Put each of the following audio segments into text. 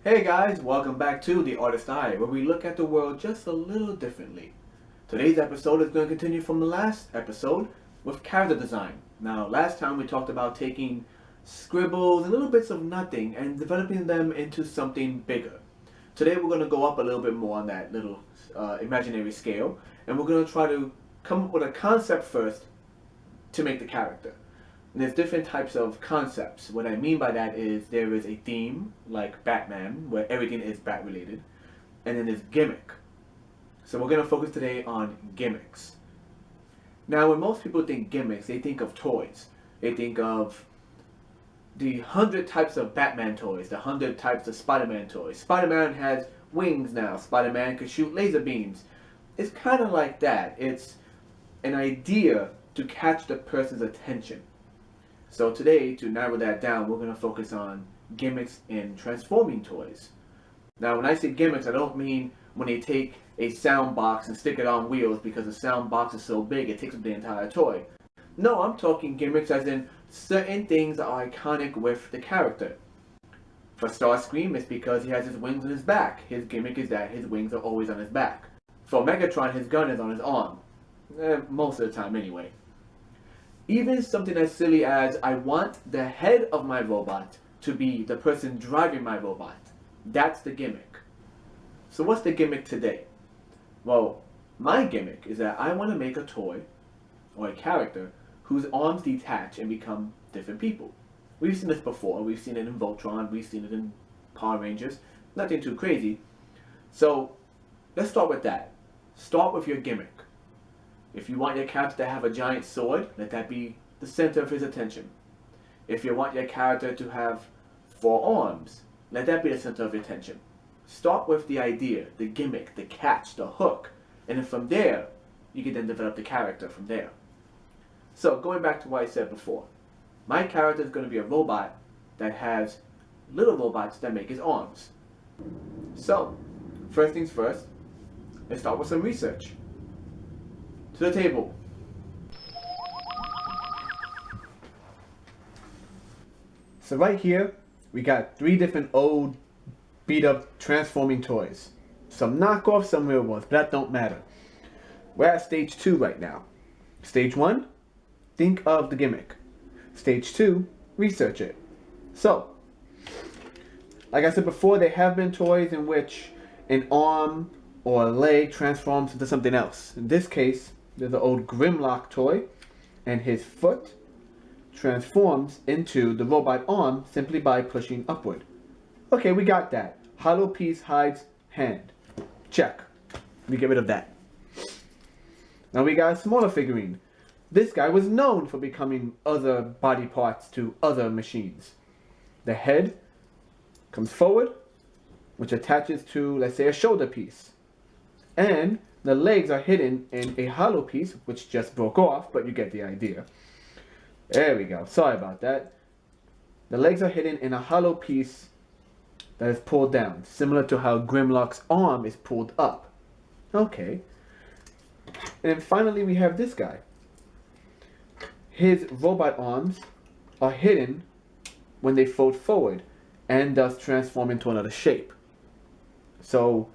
Hey guys, welcome back to The Artist Eye, where we look at the world just a little differently. Today's episode is going to continue from the last episode with character design. Now, last time we talked about taking scribbles and little bits of nothing and developing them into something bigger. Today we're going to go up a little bit more on that little imaginary scale, and we're going to try to come up with a concept first to make the character. And there's different types of concepts. What I mean by that is there is a theme, like Batman, where everything is bat related, and then there's gimmick. So we're going to focus today on gimmicks. Now, when most people think gimmicks, they think of toys. They think of the 100 types of Batman toys, the 100 types of Spider-Man toys. Spider-Man has wings now. Spider-Man can shoot laser beams. It's kind of like that. It's an idea to catch the person's attention. So today, to narrow that down, we're going to focus on gimmicks in transforming toys. Now, when I say gimmicks, I don't mean when they take a sound box and stick it on wheels because the sound box is so big it takes up the entire toy. No, I'm talking gimmicks as in certain things are iconic with the character. For Starscream, it's because he has his wings on his back. His gimmick is that his wings are always on his back. For Megatron, his gun is on his arm. Most of the time anyway. Even something as silly as I want the head of my robot to be the person driving my robot. That's the gimmick. So what's the gimmick today? Well, my gimmick is that I want to make a toy or a character whose arms detach and become different people. We've seen this before. We've seen it in Voltron. We've seen it in Power Rangers. Nothing too crazy. So let's start with that. Start with your gimmick. If you want your character to have a giant sword, let that be the center of his attention. If you want your character to have 4 arms, let that be the center of your attention. Start with the idea, the gimmick, the catch, the hook, and then from there, you can then develop the character from there. So, going back to what I said before, my character is going to be a robot that has little robots that make his arms. So, first things first, let's start with some research. To the table. So right here, we got 3 different old, beat up, transforming toys. Some knockoffs, some real ones, but that don't matter. We're at stage 2 right now. Stage 1, think of the gimmick. Stage 2, research it. So, like I said before, there have been toys in which an arm or a leg transforms into something else. In this case, there's an old Grimlock toy, and his foot transforms into the robot arm simply by pushing upward. Okay, we got that. Hollow piece hides hand. Check. We get rid of that. Now we got a smaller figurine. This guy was known for becoming other body parts to other machines. The head comes forward, which attaches to, let's say, a shoulder piece. And the legs are hidden in a hollow piece, which just broke off, but you get the idea. There we go. Sorry about that. The legs are hidden in a hollow piece that is pulled down, similar to how Grimlock's arm is pulled up. Okay. And then finally we have this guy. His robot arms are hidden when they fold forward and thus transform into another shape. So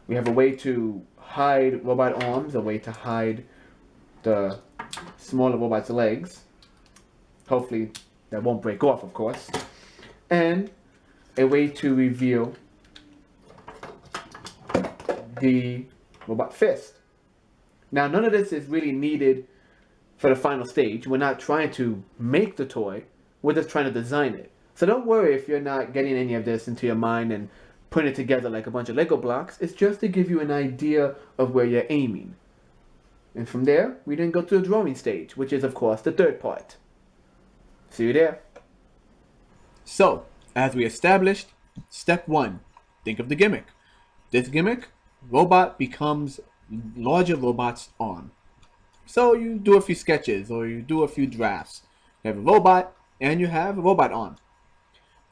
we have a way to hide robot arms, a way to hide the smaller robot's legs. Hopefully that won't break off, of course. And a way to reveal the robot fist. Now, none of this is really needed for the final stage. We're not trying to make the toy. We're just trying to design it. So don't worry if you're not getting any of this into your mind and putting it together like a bunch of Lego blocks. It's just to give you an idea of where you're aiming. And from there, we then go to the drawing stage, which is, of course, the third part. See you there. So, as we established, step 1, think of the gimmick. This gimmick, robot becomes larger robot's arm. So you do a few sketches or you do a few drafts. You have a robot and you have a robot arm.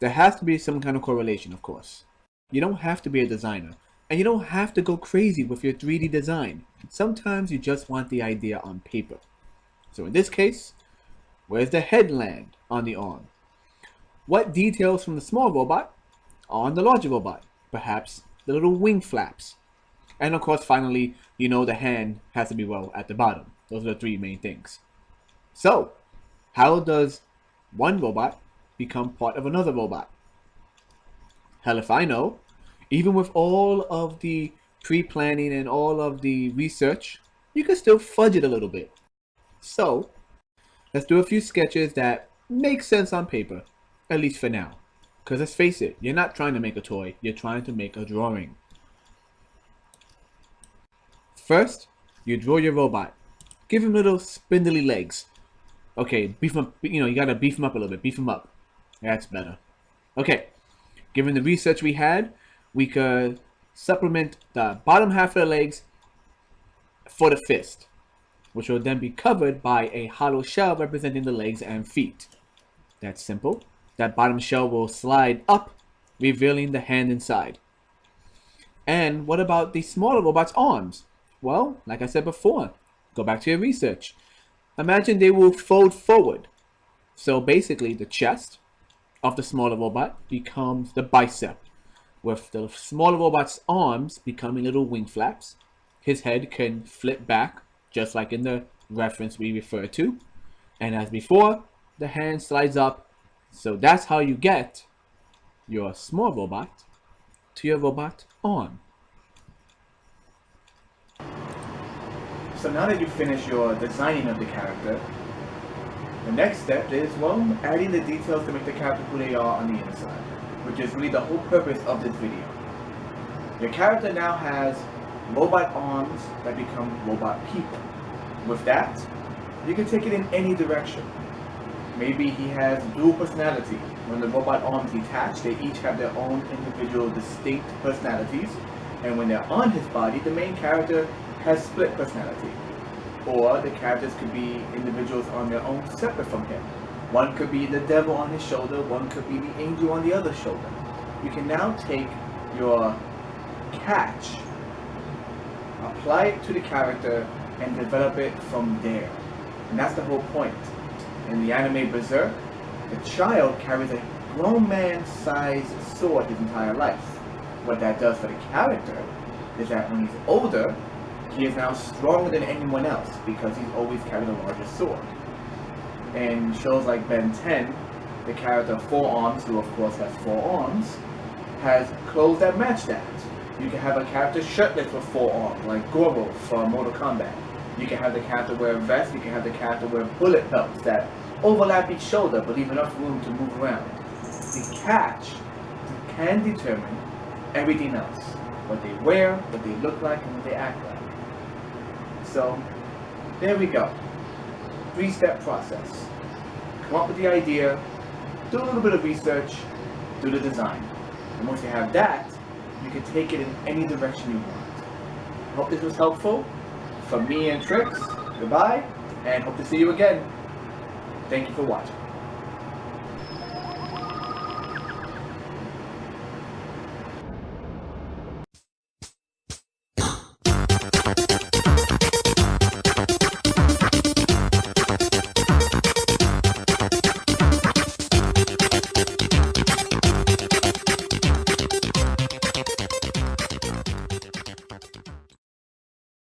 There has to be some kind of correlation, of course. You don't have to be a designer, and you don't have to go crazy with your 3D design. Sometimes you just want the idea on paper. So in this case, where's the head land on the arm? What details from the small robot are on the larger robot? perhaps the little wing flaps. And of course, finally, the hand has to be, well, at the bottom. Those are the three main things. So, how does one robot become part of another robot? Hell if I know. Even with all of the pre-planning and all of the research, you can still fudge it a little bit. So, let's do a few sketches that make sense on paper, at least for now. Because let's face it, you're not trying to make a toy, you're trying to make a drawing. First, you draw your robot. Give him little spindly legs. Okay, beef him up, you gotta beef him up a little bit, beef him up. That's better. Okay, given the research we had, we could supplement the bottom half of the legs for the fist, which will then be covered by a hollow shell representing the legs and feet. That's simple. That bottom shell will slide up, revealing the hand inside. And what about the smaller robot's arms? Well, like I said before, go back to your research. Imagine they will fold forward. So basically, the chest of the smaller robot becomes the bicep, with the smaller robot's arms becoming little wing flaps. His head can flip back, just like in the reference we referred to. And as before, the hand slides up. So that's how you get your small robot to your robot arm. So now that you finish your designing of the character, the next step is, well, adding the details to make the character who they are on the inside, which is really the whole purpose of this video. Your character now has robot arms that become robot people. With that, you can take it in any direction. Maybe he has dual personality. When the robot arms detach, they each have their own individual distinct personalities, and when they're on his body, the main character has split personality. Or the characters could be individuals on their own, separate from him. One could be the devil on his shoulder, one could be the angel on the other shoulder. You can now take your catch, apply it to the character, and develop it from there. And that's the whole point. In the anime Berserk, the child carries a grown man-sized sword his entire life. What that does for the character is that when he's older, he is now stronger than anyone else because he's always carried a larger sword. In shows like Ben 10, the character Four Arms, who of course has 4 arms, has clothes that match that. You can have a character shirtless with 4 arms, like Goro from Mortal Kombat. You can have the character wear a vest, you can have the character wear bullet belts that overlap each shoulder but leave enough room to move around. The catch can determine everything else. What they wear, what they look like, and what they act like. So, there we go. 3-step process. Come up with the idea, do a little bit of research, do the design. And once you have that, you can take it in any direction you want. Hope this was helpful. From me and Trix, goodbye, and hope to see you again. Thank you for watching.